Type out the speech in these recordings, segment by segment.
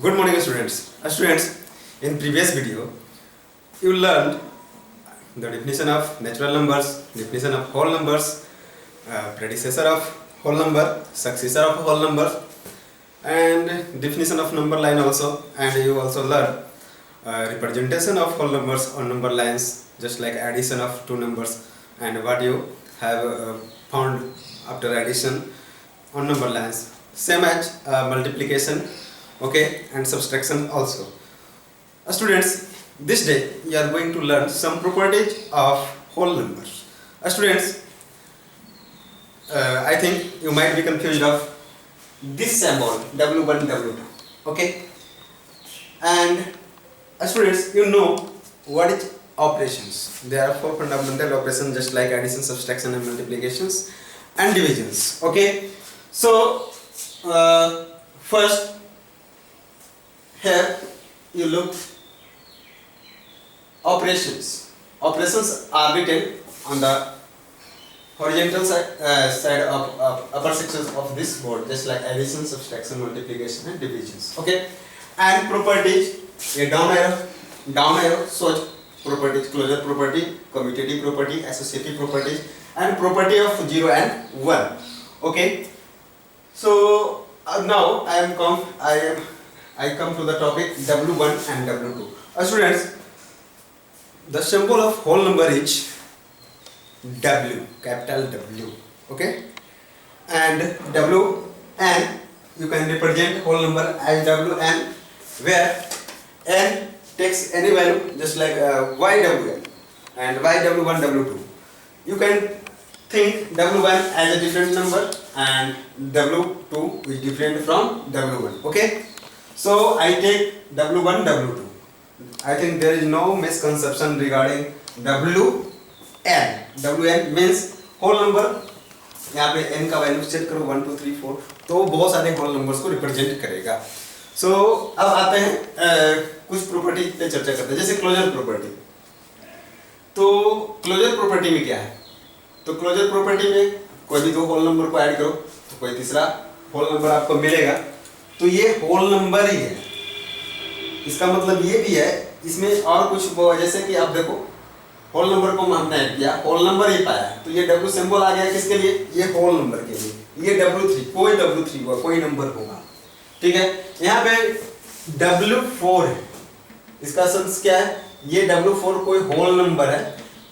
Good morning, students. Students, in previous video, you learned the definition of natural numbers, definition of whole numbers, predecessor of whole number, successor of whole number, and definition of number line also. And you also learned representation of whole numbers on number lines, just like addition of two numbers and what you have found after addition on number lines. Same as multiplication, okay, and subtraction also. Students, this day you are going to learn some properties of whole numbers. Students, I think you might be confused of this symbol W1, W2, okay, and students, you know what is operations. There are four fundamental operations just like addition, subtraction and multiplications and divisions, okay. So first, here you look operations. Operations are written on the horizontal side of upper sections of this board, just like addition, subtraction, multiplication and divisions, okay. And properties, a down arrow shows properties, closure property, commutative property, associative properties and property of 0 and 1, okay. So now I come to the topic W1 and W2. Students, the symbol of whole number is W, capital W, okay, and Wn you can represent whole number as Wn, where n takes any value, just like Ywn and Yw1, W2. You can think W1 as a different number and W2 is different from W1, okay. So I take W1, W2. I think there is no misconception regarding Wn. Wn means whole number. यहाँ पे n का value set करो 1 2 3 4, तो बहुत सारे whole numbers को represent करेगा. सो अब आते हैं कुछ प्रॉपर्टी पे चर्चा करते हैं, जैसे क्लोजर प्रॉपर्टी. तो क्लोजर प्रॉपर्टी में क्या है? तो क्लोजर प्रॉपर्टी में कोई भी दो होल नंबर को ऐड करो तो कोई तीसरा होल नंबर आपको मिलेगा. तो ये होल नंबर ही है. इसका मतलब ये भी है, इसमें और कुछ जैसे कि आप देखो होल नंबर को हमने ऐड किया, होल नंबर ही पाया, तो ये W सिंबल आ गया किसके लिए? ये होल नंबर के लिए. ये W3, कोई W3 होगा, कोई नंबर होगा, ठीक है. यहाँ पे W4 है, इसका सेंस क्या है? ये W4 कोई होल नंबर है.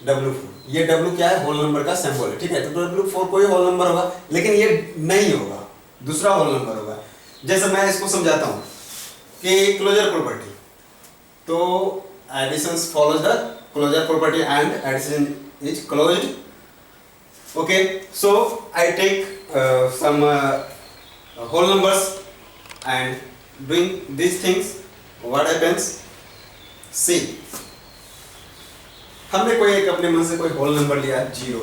W4, ये W क्या है? होल नंबर का सिंबल है, ठीक है. तो W4 कोई होल नंबर होगा, लेकिन ये नहीं होगा, दूसरा होल नंबर होगा. जैसे मैं इसको समझाता हूँ कि क्लोजर प्रॉपर्टी, तो addition follows the closure property and addition is closed, okay. So I take some whole numbers and doing these things, what happens? See, हमने कोई एक अपने मन से कोई होल नंबर लिया 0,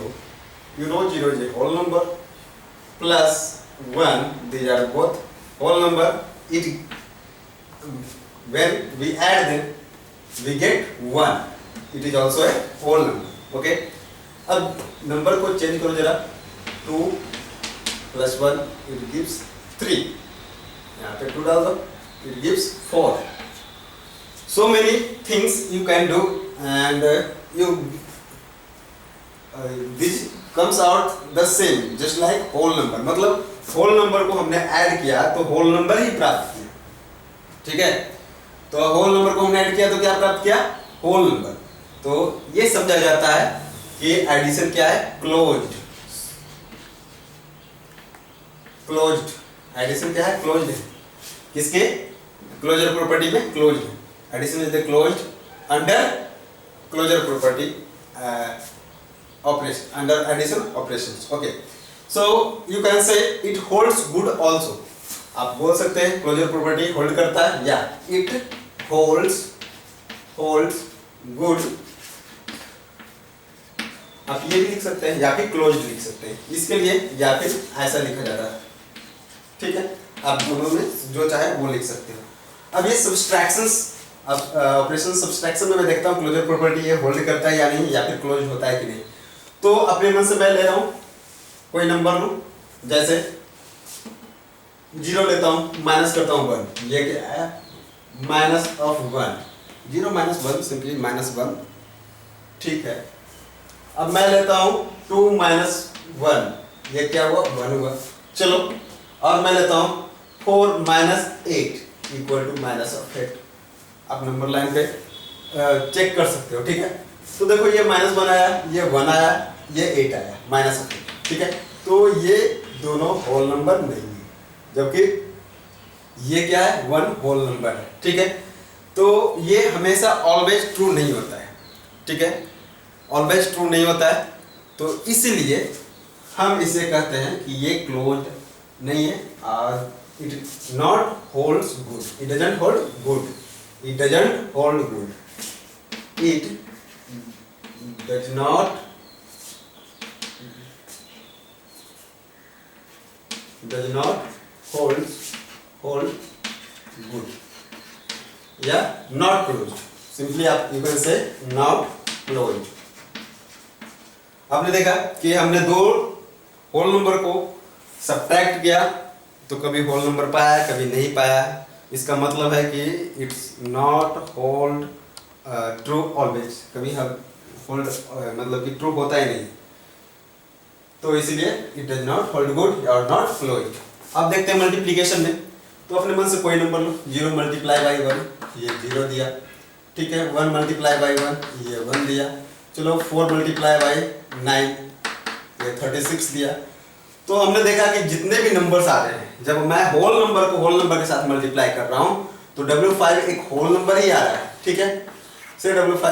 you know 0 is a whole number, plus 1, these are both whole number. It when we add them we get 1, it is also a whole number, okay. अब number को चेंज करो जरा, 2 plus 1 it gives 3, यहाँ पे 2 डाल दो, it gives 4. So many things you can do and this comes out the same, just like whole number. मतलब whole number को हमने ऐड किया तो whole number ही प्राप्त किया, ठीक है. तो whole number को हमने ऐड किया तो क्या प्राप्त किया? whole number. तो ये समझा जाता है कि एडिशन क्या है? क्लोज्ड. क्लोज्ड एडिशन क्या है? क्लोज्ड है. किसके? क्लोजर प्रॉपर्टी में क्लोज्ड है. Addition is the closed under closure property operation, under addition operations, okay. So you can say it holds good also. आप बोल सकते हैं क्लोजर प्रॉपर्टी होल्ड करता है, या it holds good. आप ये भी लिख सकते हैं या फिर क्लोज्ड लिख सकते हैं. इसके लिए या फिर ऐसा लिखा जाता है, ठीक है. आप दोनों में जो चाहे वो लिख सकते हो. अब ये सब्सट्रैक्शंस, अब ऑपरेशन सब्सट्रैक्शन में मैं देखता हूँ क्लोजर प्रॉपर्टी ये होल्ड करता है या नहीं, या फिर क्लोज होता है कि नहीं. तो अपने मन से मैं ले रहा हूँ कोई नंबर लूँ, जैसे 0 लेता हूँ, माइनस करता हूँ 1, ये क्या है माइनस ऑफ 1, 0 माइनस 1 सिंपली -1, ठीक है। अब मैं लेता हूँ 2 माइनस 1, ये क्या हुआ 1 हुआ, चलो। और मैं लेता हूँ 4 minus 8 equal to minus of 8। आप नंबर लाइन पे चेक कर सकते हो, ठीक है। तो देखो ये -1 आया, ये 1 आया, ये 8 आया, माइनस ऑफ 8, ठीक है। तो ये दोनों होल नंबर नहीं है, जबकि ये क्या है 1 होल नंबर है, ठीक है। तो ये हमेशा ऑलवेज ट्रू नहीं होता है, ठीक है, ऑलवेज ट्रू नहीं होता है। तो इसीलिए हम इसे कहते हैं कि ये क्लोज्ड नहीं है और it not holds good, it doesn't hold good, it doesn't hold good, it does not hold good या not closed, सिंपली आप यू कैन से not closed। आपने देखा कि हमने दो होल नंबर को सब्ट्रैक्ट किया तो कभी होल नंबर पाया कभी नहीं पाया, इसका मतलब है कि it's not hold true always, कभी हम होल्ड मतलब कि ट्रू होता ही नहीं, तो इसलिए it does not hold good और नॉट क्लोज्ड। अब देखते हैं मल्टीप्लिकेशन में, तो अपने मन से कोई नंबर लो, 0 मल्टीप्लाई बाई 1 ये 0 दिया, ठीक है। 1 मल्टीप्लाई बाई 1 ये 1 दिया, चलो 4 मल्टीप्लाई बाई 9 ये 36 दिया। तो हमने देखा कि जितने भी नंबर्स आ रहे हैं, जब मैं होल नंबर को होल नंबर के साथ मल्टीप्लाई कर रहा हूँ तो W5 एक होल नंबर ही आ रहा है, ठीक है। से W5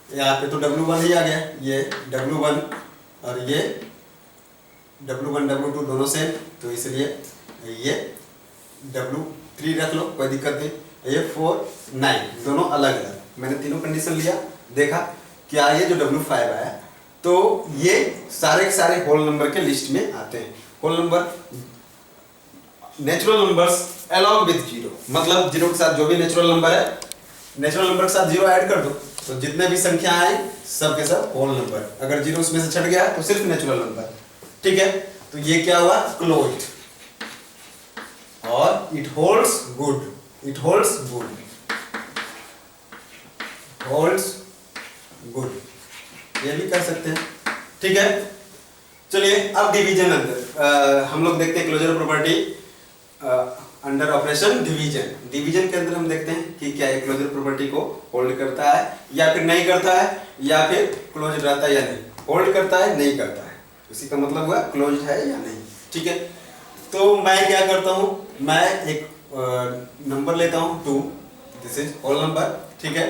यहाँ पे तो W1 ही आ गया, ये W1 और ये W1 W2 दोनों सेम, तो इसलिए ये W3 रख लो, कोई दिक्कत नहीं। ये 4 9 दोनों अलग अलग, मैंने तीनों कंडीशन लिया, देखा क्या ये जो W5 आया तो ये सारे के सारे होल नंबर के लिस्ट में आते हैं। Whole number natural numbers along with 0, मतलब 0 के साथ जो भी नेचुरल नंबर है, नेचुरल नंबर के साथ 0 ऐड कर दो तो जितने भी संख्या आए सब के सब होल नंबर, अगर 0 उसमें से छट गया तो सिर्फ नेचुरल नंबर, ठीक है। तो ये क्या हुआ क्लोज्ड और it holds good, it holds good, holds good, ये भी कर सकते हैं, ठीक है। चलिए अब डिवीजन अंदर हम लोग देखते हैं closure property under operation division. Division के अंदर हम देखते हैं कि क्या ये क्लोजर प्रॉपर्टी को होल्ड करता है या फिर नहीं करता है, या फिर क्लोज रहता है या नहीं, होल्ड करता है नहीं करता है, इसी का मतलब हुआ क्लोज है या नहीं, ठीक है। तो मैं क्या करता हूँ, मैं एक नंबर लेता हूँ 2, दिस इज होल नंबर, ठीक है।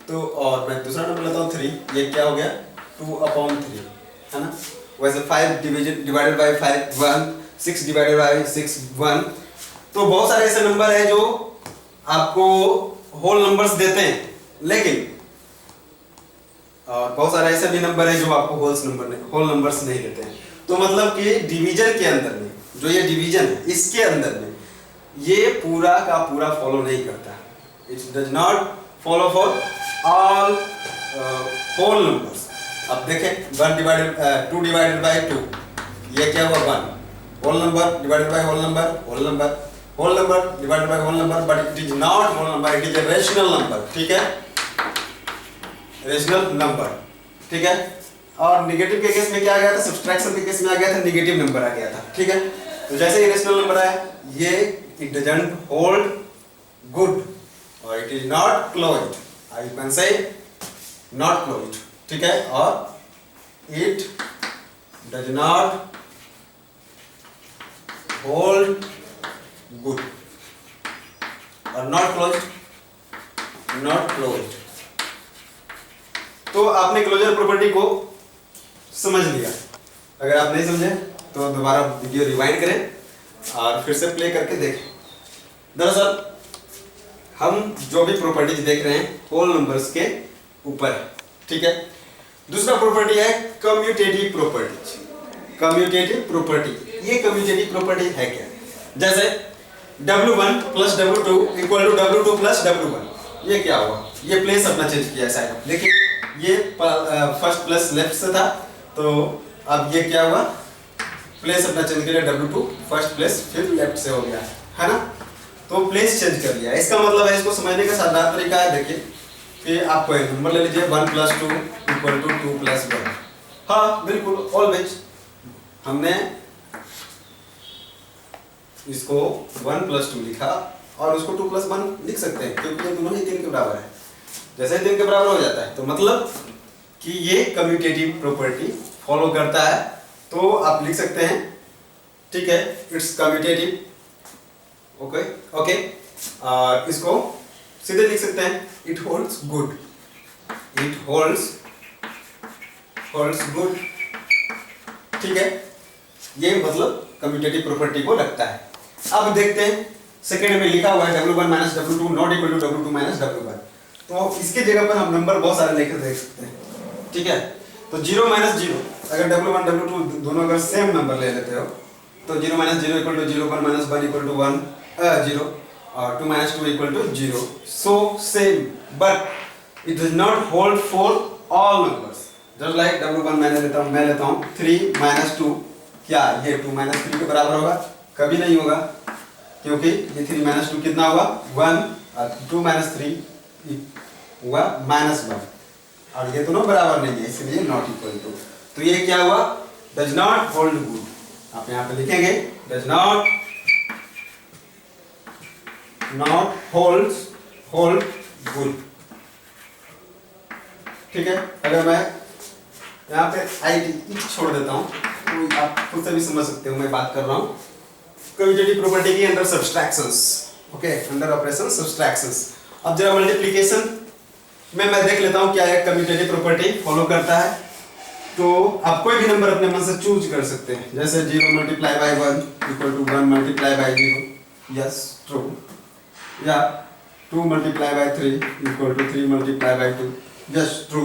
तो और मैं दूसरा नंबर लेता हूँ 3, ये क्या हो गया 2/3, है ना। वैसे 5 डिवाइडेड बाई 5 1, 6 डिवाइडेड बाई 6 1। तो बहुत सारे ऐसे नंबर हैं जो आपको होल नंबर्स देते हैं, लेकिन और बहुत सारे ऐसे भी नंबर हैं जो आपको होल नंबर्स नहीं देते हैं। तो मतलब कि डिवीजन के अंदर में जो ये डिवीजन है इसके अंदर में ये पूरा का पूरा फॉलो नहीं करता, it does not follow for all whole numbers. अब देखें 2 डिवाइडेड बाई 2 ये क्या हुआ 1, whole number divided by whole number, whole number, whole number divided by whole number, but it is not whole number, it is a rational number, ठीक है, rational number, ठीक है। और नेगेटिव के केस में क्या आ गया था, सब्सट्रैक्शन के केस में आ गया था नेगेटिव नंबर आ गया था, ठीक है। तो जैसे ही रेशनल नंबर आया ये इट डजंट होल्ड गुड और it is not closed, I can say not closed, ठीक है। और it does not hold good और नॉट क्लोज्ड, नॉट क्लोज्ड। तो आपने क्लोजर प्रॉपर्टी को समझ लिया, अगर आप नहीं समझे तो दोबारा वीडियो रिवाइंड करें और फिर से प्ले करके देखें। दरअसल हम जो भी प्रॉपर्टीज देख रहे हैं होल नंबर्स के ऊपर है, ठीक है। दूसरा प्रॉपर्टी है कम्यूटेटिव प्रॉपर्टी। कम्यूटेटिव प्रॉपर्टी, ये कम्यूटेटिव प्रॉपर्टी है क्या, जैसे W1 plus W2 equal to W2 plus W1, ये क्या हुआ, ये प्लेस अपना चेंज किया साइड, देखिए ये फर्स्ट प्लस लेफ्ट से था तो अब ये क्या हुआ प्लेस अपना चेंज किया W2 फर्स्ट प्लेस फिर लेफ्ट से हो गया, है ना। तो प्लेस चेंज कर लिया। इसका मतलब है, इसको समझने का साधारण तरीका है, देखिए कि आपको एक नंबर ले लीजिए 1 + 2 = 2 + 1। हाँ बिल्कुल, ऑलवेज हमने इसको 1 + 2 लिखा और उसको 2 + 1 लिख सकते हैं, क्योंकि ये दोनों ही 3 के बराबर है। जैसे 3 के बराबर हो जाता है तो मतलब कि ये कम्यूटेटिव प्रॉपर्टी फॉलो करता है, तो आप लिख सकते हैं, ठीक है, इट्स कम्यूटेटिव। ओके ओके, और इसको सीधे लिख सकते हैं, it holds good, it holds good, ठीक है, ये मतलब कम्यूटेटिव प्रॉपर्टी को रखता है। अब देखते हैं, सेकंड में लिखा हुआ है W1 - W2 ≠ W2 - W1, तो इसके जगह पर हम नंबर बहुत सारे लेकर देख सकते हैं, ठीक है। तो 0 - 0, अगर W1 W2 दोनों अगर सेम नंबर ले लेते हो तो 0 - 0 = 0, 1 - 1 = 1 0, और 2 - 2 = 0। so same but it does not hold for all numbers। just like W1 मैं लेता हूँ 3 - 2, क्या ये 2 - 3 के बराबर होगा? कभी नहीं होगा, क्योंकि ये 3 - 2 कितना हुआ? 1, और 2 - 3 हुआ -1, और ये दोनों बराबर नहीं है, इसलिए नॉट इक्वल टू। तो ये क्या हुआ? Does not hold good. आप यहाँ पे लिखेंगे डज नॉट होल्ड गुड, ठीक है। अगर मैं यहाँ पे IT छोड़ देता हूँ तो आप खुद से भी समझ सकते हो मैं बात कर रहा हूँ कम्यूटेटिव प्रॉपर्टी की under subtractions, okay, under operation subtractions. अब जरा मल्टीप्लिकेशन में मैं देख लेता हूँ क्या एक कम्यूटेटिव प्रॉपर्टी फॉलो करता है। तो आप कोई भी नंबर अपने मन से चूज कर सकते हैं, जैसे 0 × 1 = 1 × 0, यस ट्रू, या 2 × 3 = 3 × 2, यस ट्रू,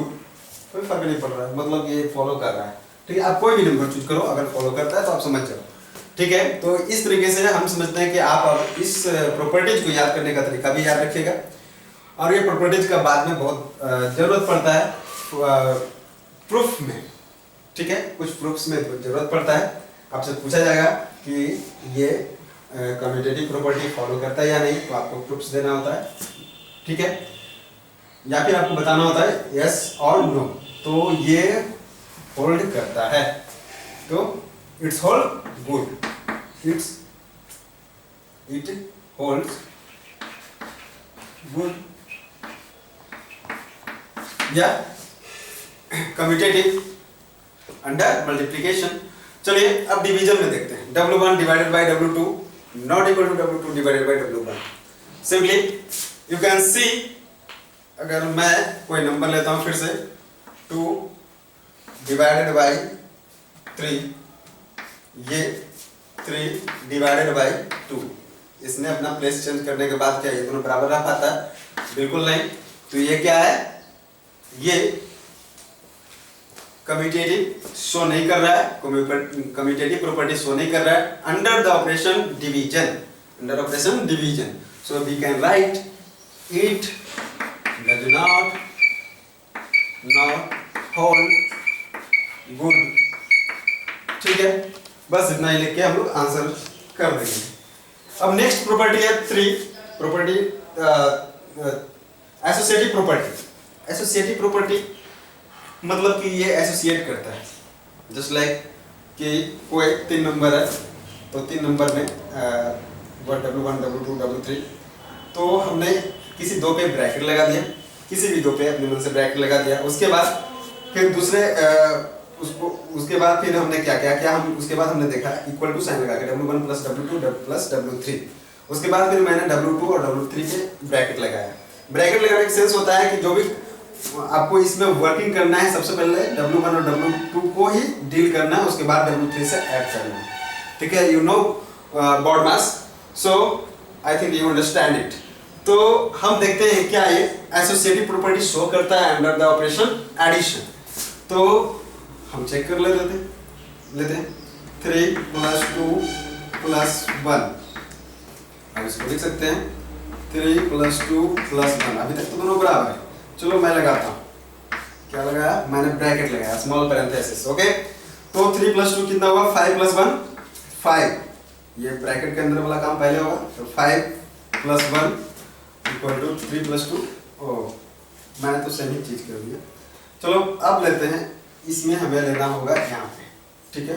कोई फर्क नहीं पड़ रहा है, मतलब ये फॉलो कर रहा है, ठीक है। आप कोई भी नंबर चूज करो, अगर फॉलो करता है तो आप समझ जाओ, ठीक है। तो इस तरीके से हम समझते हैं कि आप अब इस प्रॉपर्टीज को याद करने का तरीका भी याद रखिएगा, और ये प्रॉपर्टीज का बाद में बहुत जरूरत पड़ता है प्रूफ में, ठीक है, कुछ प्रूफ्स में जरूरत पड़ता है। आपसे पूछा जाएगा कि ये कम्यूटेटिव प्रॉपर्टी फॉलो करता है या नहीं, तो आपको प्रूफ्स देना होता है, ठीक है, या फिर आपको बताना होता है यस और नो। तो ये होल्ड करता है, तो it's hold good, it holds good, या कम्यूटेटिव अंडर मल्टीप्लिकेशन। चलिए अब डिवीजन में देखते हैं, W1 / W2 ≠ W2 / W1। Simply you can see, अगर मैं कोई नंबर लेता हूं फिर से 2 / 3, ये 3 / 2, इसने अपना प्लेस चेंज करने के बाद क्या ये दोनों बराबर रह पाता है? बिल्कुल नहीं। तो ये क्या है? ये कम्यूटेटिव शो नहीं कर रहा है, कम्यूटेटिव प्रॉपर्टी शो नहीं कर रहा है under the operation division. So we can write it does not hold good, ठीक है। बस इतना ही लिख के हम लोग आंसर कर देंगे। अब नेक्स्ट प्रॉपर्टी है 3 property, associative property. Associative property मतलब कि ये एसोसिएट करता है, जस्ट लाइक कि कोई 3 नंबर है, तो 3 नंबर में W1 W2 W3, तो हमने किसी 2 पे ब्रैकेट लगा दिया, किसी भी 2 पे अपने मन से ब्रैकेट लगा दिया। उसके बाद फिर दूसरे उसके बाद फिर हमने क्या किया, हम उसके बाद हमने देखा इक्वल टू साइन लगा के W1 + W2 + W3। उसके बाद फिर मैंने W2 और W3 के ब्रैकेट लगाया। ब्रैकेट लगाने का सेंस होता है कि जो भी आपको इसमें वर्किंग करना है, सबसे पहले W1 और W2 को ही डील करना है, उसके बाद W3 से ऐड करना है, ठीक है। You know BODMAS, so I think you understand it. तो हम देखते हैं क्या ये एसोसिएटिव प्रॉपर्टी शो करता है अंडर द ऑपरेशन एडिशन। तो हम चेक कर लेते हैं 3 + 2 + 1, अब इसको लिख सकते हैं 3 + 2 + 1। अभी तक तो दोनों बराबर है। चलो मैं लगाता हूँ, क्या लगाया मैंने? ब्रैकेट लगाया, स्मॉल पैरेंथेसिस, ओके। तो 3 + 2 कितना हुआ? 5 + 1 5, ये ब्रैकेट के अंदर वाला काम पहले होगा, तो 5 प्लस 1 इक्वल टू 3 प्लस 2। ओ मैंने तो सेम ही चीज कर दिया। चलो अब लेते हैं, इसमें हमें लेना होगा यहाँ पे, ठीक है,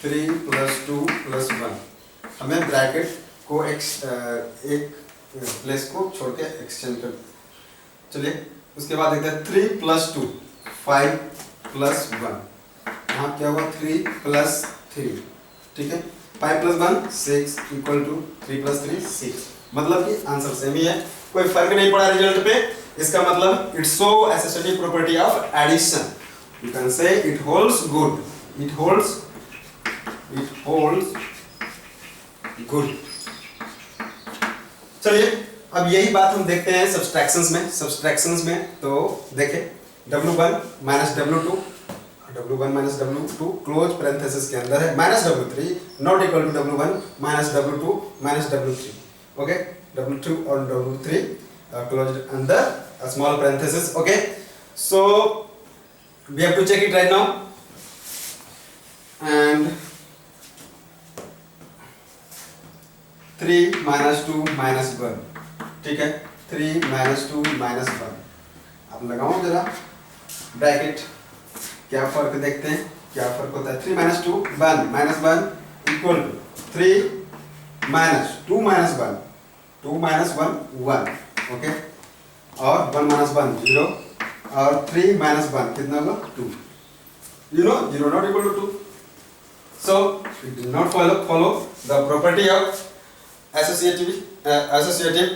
3 प्लस 2 प्लस 1। हमें ब्रैकेट को एक प्लेस को छोड़ के एक्सचेंज कर। चलिए उसके बाद देखते हैं 3 प्लस 2 5 प्लस 1। यहाँ क्या हुआ 3 प्लस 3, ठीक है, 5 प्लस 1 6 इक्वल टू 3 प्लस 3 6। मतलब कि आंसर सेम ही है, कोई फर्क नहीं पड़ा रिजल्ट पे। इसका मतलब it's so associative property of addition, you can say it holds good, it holds good. चलिए अब यही बात हम देखते हैं सब्सट्रैक्शंस में। तो देखें W1 minus W2, W1 minus W2 close parenthesis के अंदर है, minus W3 not equal to W1 minus W2 minus W3। Okay, W2 और W3 closed under a small parenthesis. Okay, so we have to check it right now, and 3 minus 2 minus 1, ठीक है, 3 minus 2 minus 1। अब लगाओ जरा bracket, क्या फर्क देखते हैं, क्या फर्क होता है। 3 minus 2 1 minus 1 equal to 3 minus 2 minus 1 2 minus 1 1, okay, और 1 minus 1 0, और 3 minus 1 कितना होगा 2। You know 0 not equal to 2, so it did not follow the property of associative,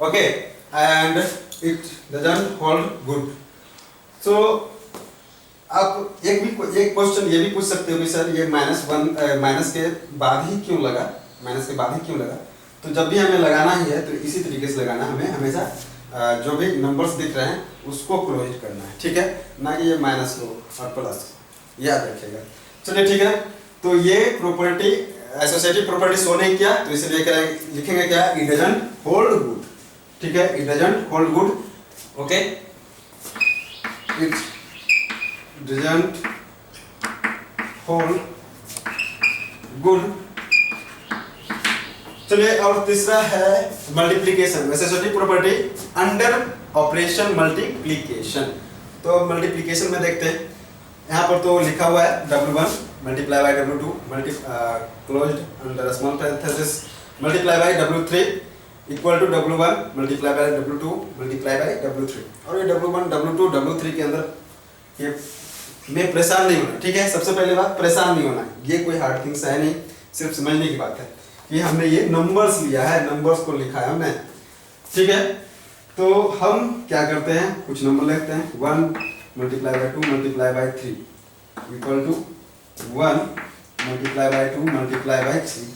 okay, and it doesn't hold good। So आप एक question ये भी पूछ सकते हो कि सर ये माइनस के बाद ही क्यों लगा, तो जब भी हमें लगाना ही है तो इसी तरीके से लगाना, हमें हमेशा जो भी नंबर्स दिख रहे हैं उसको क्लोज करना है, ठीक है, ना कि ये माइनस लो और प्लस, याद रखिएगा। चलिए ठीक है, तो ये प्रॉपर्टी एसोसिएटिव प्रॉपर्टी शो नहीं किया, तो इसलिए लिखेंगे क्या, इट डजंट होल्ड गुड, ठीक है, it doesn't hold good, okay, it doesn't hold good. चलिए और तीसरा है multiplication, associative property under operation multiplication. तो मल्टीप्लिकेशन में देखते हैं, यहाँ पर तो लिखा हुआ है W1 multiply by W2 closed under small parenthesis multiply by W3 equal to W1 multiply by W2 multiply by W3। और ये W1 W2 W3 के अंदर ये में परेशान नहीं होना, ठीक है, सबसे पहले बात परेशान नहीं होना, ये कोई हार्ड थिंग्स है नहीं, सिर्फ समझने की बात है कि हमने ये नंबर्स लिया है, नंबर्स को लिखा है हमने, ठीक है। तो हम क्या करते हैं, कुछ नंबर लिखते हैं, 1 multiply by 2 multiply by 3 equal to 1 multiply by 2 multiply by 3।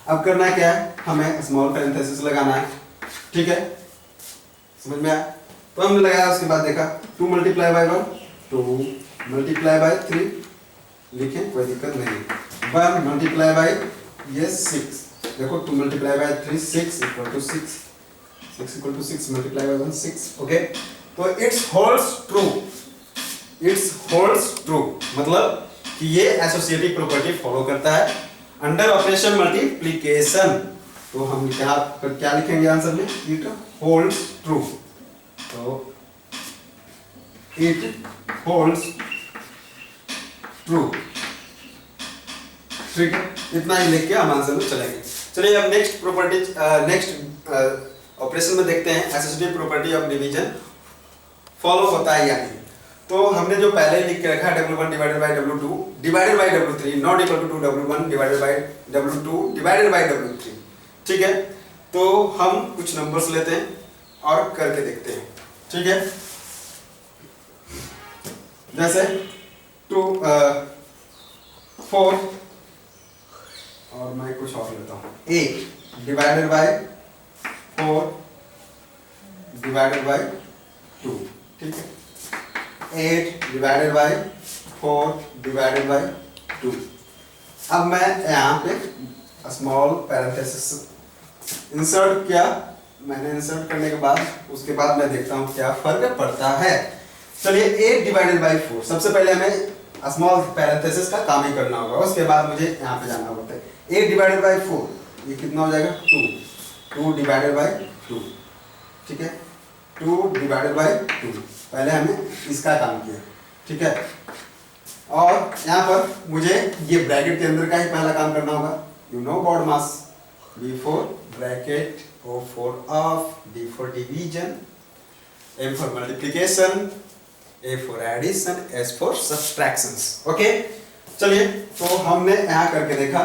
अब करना क्या है, हमें स्मॉल पैरेंथेसिस लगाना है, ठीक है, समझ में आया। तो हमने लगाया, उसके बाद देखा 2 मल्टीप्लाई बाय 1 2 मल्टीप्लाई बाय 3 लिखें, कोई दिक्कत नहीं। 1 मल्टीप्लाई बाय ये 6, देखो 2 multiply by 3 6 equal to 6 multiply by 1 6, okay. तो इट्स होल्ड्स ट्रू मतलब कि ये एसोसिएटिव प्रॉपर्टी फॉलो करता है अंडर ऑपरेशन मल्टीप्लिकेशन। तो हम क्या लिखेंगे आंसर में, इट होल्ड्स ट्रू, तो इट होल्ड्स ट्रू, ठीक है, इतना ही लिख के हम आंसर में चलेंगे। चलिए अब नेक्स्ट प्रॉपर्टी, नेक्स्ट ऑपरेशन में देखते हैं associative property of division follow होता है या नहीं। तो हमने जो पहले लिख के रखा है W1 divided by W2 divided by W3 not equal to W1 divided by W2 divided by W3, ठीक है। तो हम कुछ नंबर्स लेते हैं और करके देखते हैं, ठीक है। जैसे 2 4 और मैं कुछ और लेता हूँ, 8 डिवाइडेड बाय 4 डिवाइडेड बाय 2, ठीक है, 8 डिवाइडेड बाय 4 डिवाइडेड बाय 2। अब मैं यहाँ पे स्मॉल पैरेंथेसिस इंसर्ट किया, मैंने इंसर्ट करने के बाद उसके बाद मैं देखता हूँ क्या फर्क पड़ता है। चलिए 8 डिवाइडेड बाय 4, सबसे पहले हमें स्मॉल पैरेंथेसिस का काम ही करना होगा, उसके बाद मुझे यहाँ पे जाना होता है। 8 डिवाइडेड बाय 4 ये कितना हो जाएगा 2, 2 डिवाइडेड बाई 2, ठीक है, 2 डिवाइडेड बाई 2। पहले हमने इसका काम किया, ठीक है। और यहाँ पर मुझे ये ब्रैकेट के अंदर का ही पहला काम करना होगा। You know BODMAS, B for bracket, O for of, D for division, M for multiplication, A for addition, S for subtractions. Okay, चलिए तो हमने यहाँ करके देखा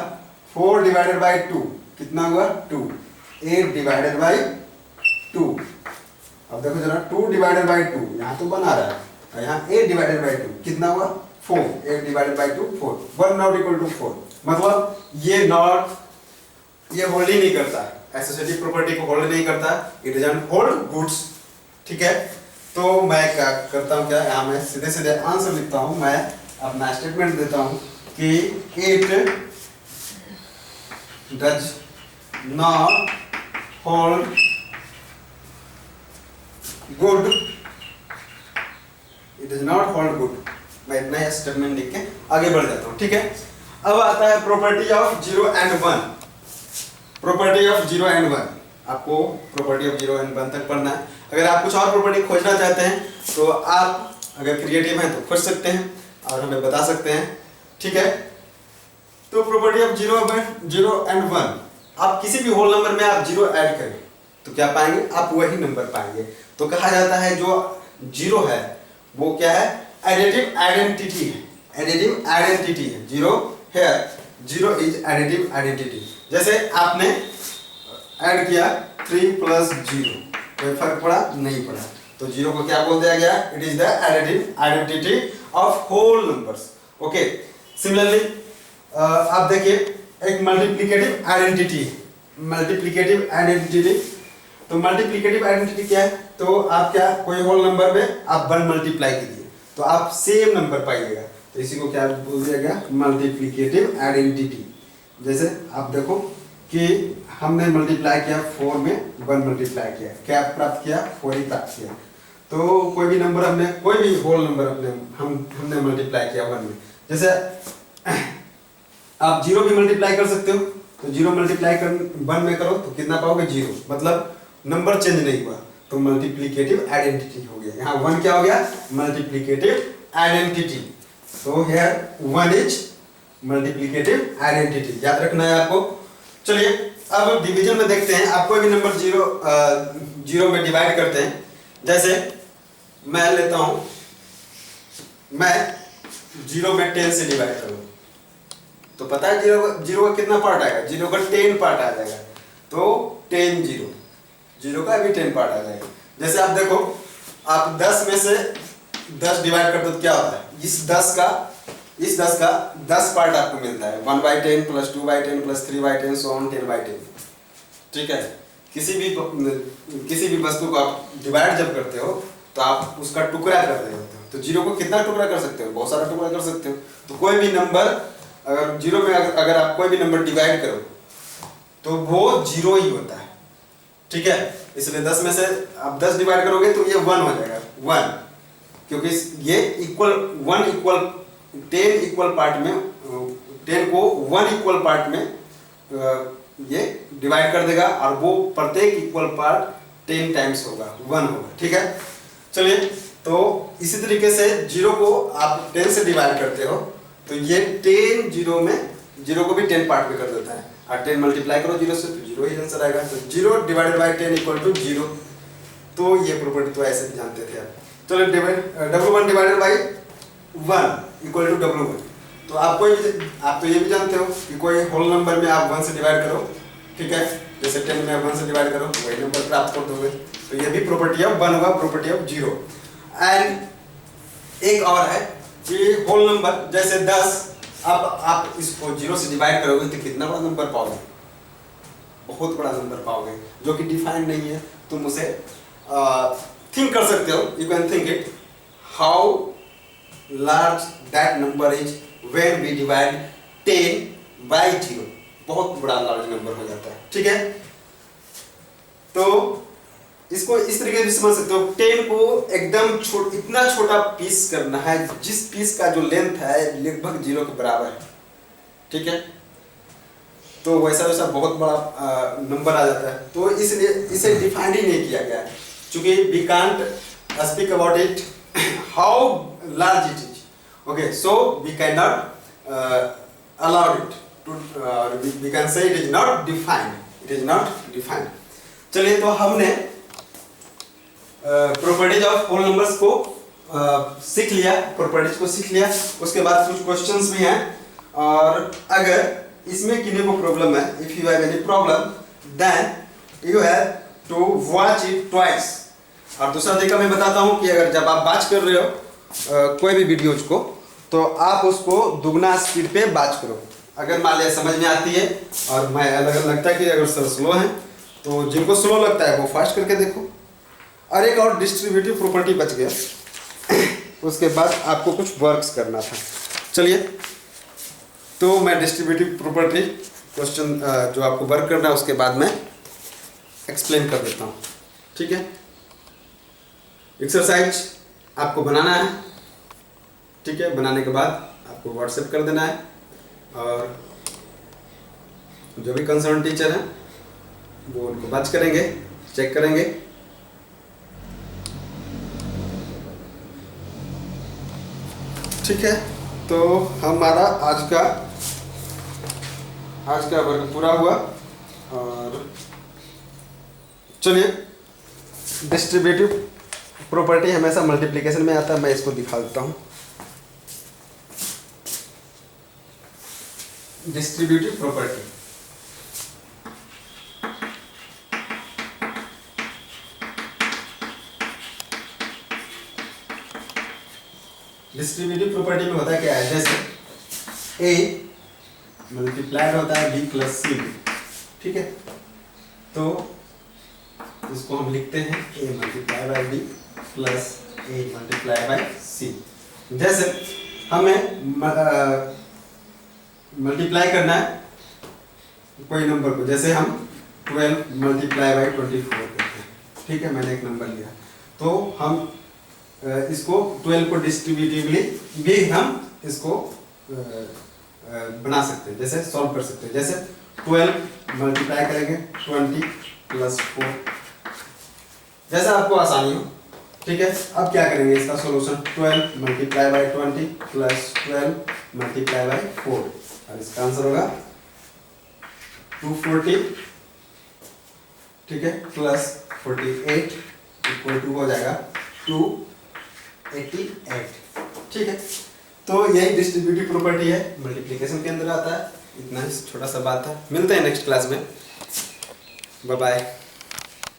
4 डिवाइडेड बाई 2 कितना हुआ 2, 8 डिवाइडेड बाई 2। अब देखो जरा 2 डिवाइडेड बाई 2 यहाँ तो बना रहा है, और यहाँ 8 डिवाइडेड बाई 2 कितना हुआ 4, 8 divided by 2 4, 1 not equal to 4। मतलब ये नॉट, ये होल्ड ही नहीं करता, एसोसिएटिव प्रॉपर्टी को होल्ड नहीं करता, इट डजंट होल्ड गुड्स, ठीक है। तो मैं क्या करता हूँ, क्या यहाँ मैं सीधे सीधे आंसर लिखता हूँ, मैं अपना स्टेटमेंट देता हूँ कि it does not hold good, it does not hold good. मैं इतना ही स्टेटमेंट लिख के आगे बढ़ जाता हूँ, ठीक है। अब आता है property of 0 and 1। Property of 0 and 1 आपको प्रॉपर्टी ऑफ 0 एंड 1 तक पढ़ना है। अगर आप कुछ और प्रॉपर्टी खोजना चाहते हैं तो आप अगर क्रिएटिव हैं तो खोज सकते हैं और हमें बता सकते हैं, ठीक है। तो प्रॉपर्टी ऑफ 0 एंड 1, आप किसी भी होल नंबर में आप 0 ऐड करें तो क्या पाएंगे, आप वही नंबर पाएंगे। तो कहा जाता है जो 0 है वो क्या है, एडिटिव आइडेंटिटी है, एडिटिव आइडेंटिटी है। 0 है, 0 इज एडिटिव आइडेंटिटी। जैसे आपने ऐड किया 3 प्लस 0, कोई फर्क पड़ा नहीं पड़ा, तो 0 को क्या बोल दिया गया, it is the additive identity of whole numbers. Okay, similarly आप देखिए एक मल्टीप्लिकेटिव आइडेंटिटी, मल्टीप्लिकेटिव आइडेंटिटी। तो मल्टीप्लिकेटिव आइडेंटिटी क्या है, तो आप क्या कोई होल नंबर में आप 1 मल्टीप्लाई कीजिए तो आप सेम नंबर पाइएगा, तो इसी को क्या बोल दिया गया, मल्टीप्लिकेटिव आइडेंटिटी। जैसे आप देखो कि हमने मल्टीप्लाई किया 4 में 1 मल्टीप्लाई किया, क्या प्राप्त किया, 4 ही प्राप्त किया। तो कोई भी नंबर हमने, कोई भी होल नंबर हमने मल्टीप्लाई किया 1 में, जैसे आप 0 भी मल्टीप्लाई कर सकते हो, तो 0 मल्टीप्लाई कर 1 में करो तो कितना पाओगे 0, मतलब नंबर चेंज नहीं हुआ, तो मल्टीप्लिकेटिव आइडेंटिटी हो गया। यहाँ 1 क्या हो गया, मल्टीप्लिकेटिव आइडेंटिटी। तो हियर 1 इज मल्टीप्लिकेटिव आइडेंटिटी, याद रखना है आपको। चलिए अब डिवीजन में देखते हैं, आप कोई भी नंबर 0 में डिवाइड करते हैं। जैसे मैं लेता हूं, मैं 0 में 10 से डिवाइड करूं तो पता है 0 का कितना पार्ट आएगा, 0 का 10 पार्ट आ जाएगा, तो 10 0 का भी 10 पार्ट आ जाएगा। जैसे आप देखो, आप 10 में से 10 डिवाइड करते हो तो क्या होता है, इस 10 का 10 पार्ट आपको मिलता है, 1/10 प्लस 2/10 प्लस 3/10 सो ऑन 10/10, ठीक है। किसी भी वस्तु को आप डिवाइड जब करते हो तो आप उसका टुकड़ा कर रहे होते हो, तो 0 को कितना टुकड़ा कर सकते हो, बहुत सारा टुकड़ा कर सकते हो। तो कोई भी नंबर अगर 0 में अगर आप कोई भी नंबर डिवाइड करो तो वो 0 ही होता है, ठीक है। इसलिए 10 में से आप 10 डिवाइड करोगे तो ये 1 हो जाएगा, 1, क्योंकि ये इक्वल 1 इक्वल 10 इक्वल पार्ट में 10 को 1 इक्वल पार्ट में ये डिवाइड कर देगा, और वो प्रत्येक इक्वल पार्ट 10 टाइम्स होगा, 1 होगा, ठीक है। चलिए, तो इसी तरीके से 0 को आप 10 से डिवाइड करते हो तो ये 10 0 में 0 को भी 10 पार्ट में कर देता है, और 10 मल्टीप्लाई करो 0 से तो 0 ही आंसर आएगा। तो 0 डिवाइडेड बाई 10 इक्वल टू 0। तो ये प्रॉपर्टी तो ऐसे भी जानते थे आप। चलो W1 divided by 1 equal to W1। तो आप तो ये भी जानते हो कि कोई होल नंबर में आप 1 से डिवाइड करो, ठीक है। जैसे 10 में आप 1 से डिवाइड करो वही नंबर प्राप्त कर दोगे, तो ये भी प्रॉपर्टी ऑफ 1 होगा, प्रॉपर्टी ऑफ 0। एंड एक और है कि होल नंबर जैसे 10, अब आप इसको 0 से डिवाइड करोगे तो कितना बड़ा नंबर पाओगे, बहुत बड़ा नंबर पाओगे, जो कि डिफाइंड नहीं है। तुम उसे थिंक कर सकते हो, you can think it how large that number is when we divide 10 by 0। बहुत बड़ा लार्ज नंबर हो जाता है, ठीक है। तो इसको इस तरीके से समझ सकते हो, 10 को एकदम इतना छोटा पीस करना है जिस पीस का जो लेंथ है लगभग 0 के बराबर है, ठीक है। तो वैसा वैसा बहुत बड़ा नंबर आ जाता है, तो इसलिए इसे डिफाइन ही नहीं किया गया है, क्योंकि we can't speak about it how large it is. Okay, so we can not allow it to, we can say it is not defined, it is not defined. चलिए, तो हमने प्रॉपर्टीज ऑफ होल नंबर्स को सीख लिया, properties को सीख लिया। उसके बाद कुछ क्वेश्चंस भी हैं, और अगर इसमें किन्हीं को प्रॉब्लम है, if you have any problem then you have to watch it twice. और दूसरा तरीका मैं बताता हूँ कि अगर जब आप वॉच कर रहे हो कोई भी वीडियोज को, तो आप उसको दुगना स्पीड पे वॉच करो। अगर मान लिया समझ में आती है, और मैं अलग लगता है कि अगर सर स्लो है, तो जिनको स्लो लगता है वो फास्ट करके देखो। और एक और डिस्ट्रीब्यूटिव प्रॉपर्टी बच गया, उसके बाद आपको कुछ वर्क्स करना था। चलिए, तो मैं डिस्ट्रीब्यूटिव प्रॉपर्टी क्वेश्चन जो आपको वर्क करना है उसके बाद मैं एक्सप्लेन कर देता हूँ, ठीक है। एक्सरसाइज आपको बनाना है, ठीक है। बनाने के बाद आपको व्हाट्सएप कर देना है, और जो भी कंसर्न टीचर हैं वो उनको बात करेंगे, चेक करेंगे। ठीक है, तो हमारा आज का वर्क पूरा हुआ। और चलिए, डिस्ट्रीब्यूटिव प्रॉपर्टी हमेशा मल्टीप्लिकेशन में आता है, मैं इसको दिखा देता हूँ। डिस्ट्रीब्यूटिव प्रॉपर्टी, डिस्ट्रीब्यूटिव प्रॉपर्टी में होता है क्या है, जैसे ए मल्टीप्लाइड होता है बी प्लस सी, ठीक है। तो इसको हम लिखते हैं A multiply by B plus A multiply by C. जैसे हमें मल्टीप्लाई करना है कोई नंबर को, जैसे हम 12 मल्टीप्लाई बाय 24 करते हैं, ठीक है। मैंने एक नंबर लिया, तो हम इसको 12 को डिस्ट्रीब्यूटिवली भी हम इसको बना सकते हैं, जैसे सॉल्व कर सकते हैं। जैसे 12 मल्टीप्लाई करेंगे 20 प्लस 4, जैसा आपको आसानी हो, ठीक है। अब क्या करेंगे इसका solution, 12 multiply by 20 plus 12 multiply by 4, और इसका आंसर होगा 240, ठीक है, प्लस 48 इक्वल टू हो जाएगा 288, ठीक है। तो यही डिस्ट्रीब्यूटिव प्रॉपर्टी है, मल्टीप्लिकेशन के अंदर आता है। इतना ही छोटा सा बात था, मिलते हैं नेक्स्ट क्लास में, बाय बाय।